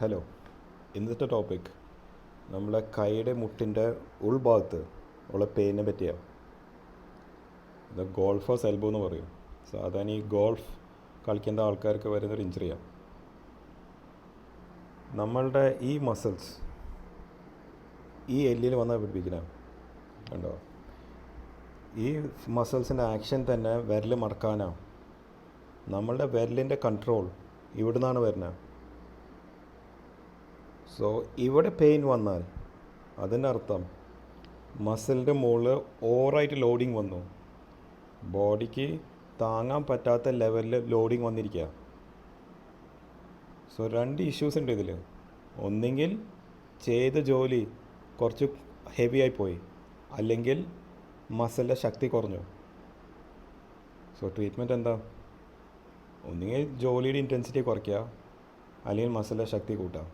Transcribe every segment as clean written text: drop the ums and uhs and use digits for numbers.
Hello, ഇന്നത്തെ topic നമ്മളെ കൈയുടെ മുട്ടിൻ്റെ ഉൾഭാഗത്ത് ഉള്ള പെയിനെ പറ്റിയാണ്. ഇത് ഗോൾഫേഴ്സ് എൽബോ എന്ന് പറയും. സാധാരണ ഈ ഗോൾഫ് കളിക്കുന്ന ആൾക്കാർക്ക് വരുന്നൊരു ഇഞ്ചുറിയാണ്. നമ്മളുടെ ഈ മസിൽസ് ഈ എല്ലിൽ വന്നാൽ പിടിപ്പിക്കണം. കണ്ടോ, ഈ മസിൽസിൻ്റെ ആക്ഷൻ തന്നെ വിരൽ മടക്കാനാണ്. നമ്മളുടെ വിരലിൻ്റെ കൺട്രോൾ ഇവിടെ നിന്നാണ് വരുന്നത്. സോ ഇവിടെ പെയിൻ വന്നാൽ അതിൻ്റെ അർത്ഥം മസിലിൻ്റെ മുകളിൽ ഓവറായിട്ട് ലോഡിങ് വന്നു, ബോഡിക്ക് താങ്ങാൻ പറ്റാത്ത ലെവലിൽ ലോഡിങ് വന്നിരിക്കുക. സോ രണ്ട് ഇഷ്യൂസ് ഉണ്ട് ഇതിൽ. ഒന്നെങ്കിൽ ചെയ്ത ജോലി കുറച്ച് ഹെവി ആയിപ്പോയി, അല്ലെങ്കിൽ മസിലിൻ്റെ ശക്തി കുറഞ്ഞു. സോ ട്രീറ്റ്മെൻറ്റ് എന്താ? ഒന്നുകിൽ ജോലിയുടെ ഇൻറ്റൻസിറ്റി കുറയ്ക്കുക, അല്ലെങ്കിൽ മസിലിൻ്റെ ശക്തി കൂട്ടുക.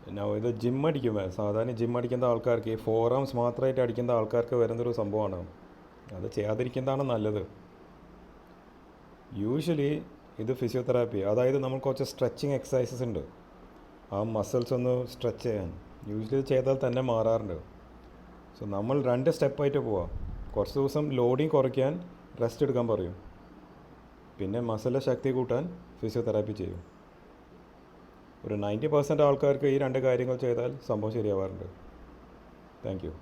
പിന്നെ ഇത് ജിം അടിക്കുമ്പോൾ സാധാരണ ജിം അടിക്കുന്ന ആൾക്കാർക്ക് ഈ ഫോർ ആംസ് മാത്രമായിട്ട് അടിക്കുന്ന ആൾക്കാർക്ക് വരുന്നൊരു സംഭവമാണ്. അത് ചെയ്യാതിരിക്കുന്നതാണ് നല്ലത്. യൂഷ്വലി ഇത് ഫിസിയോതെറാപ്പി, അതായത് നമ്മൾ കുറച്ച് സ്ട്രെച്ചിങ് എക്സസൈസസ് ഉണ്ട്, ആ മസിൽസ് ഒന്ന് സ്ട്രെച്ച് ചെയ്യാൻ യൂഷ്വലി ചെയ്താൽ തന്നെ മാറാറുണ്ട്. സോ നമ്മൾ രണ്ട് സ്റ്റെപ്പായിട്ട് പോവാം. കുറച്ച് ദിവസം ലോഡിങ് കുറയ്ക്കാൻ റെസ്റ്റ് എടുക്കാൻ പറയും, പിന്നെ മസിലിൻ്റെ ശക്തി കൂട്ടാൻ ഫിസിയോതെറാപ്പി ചെയ്യും. ഒരു 90% ആൾക്കാർക്ക് ഈ രണ്ട് കാര്യങ്ങൾ ചെയ്താൽ സംഭവം ശരിയാവാറുണ്ട്. Thank you.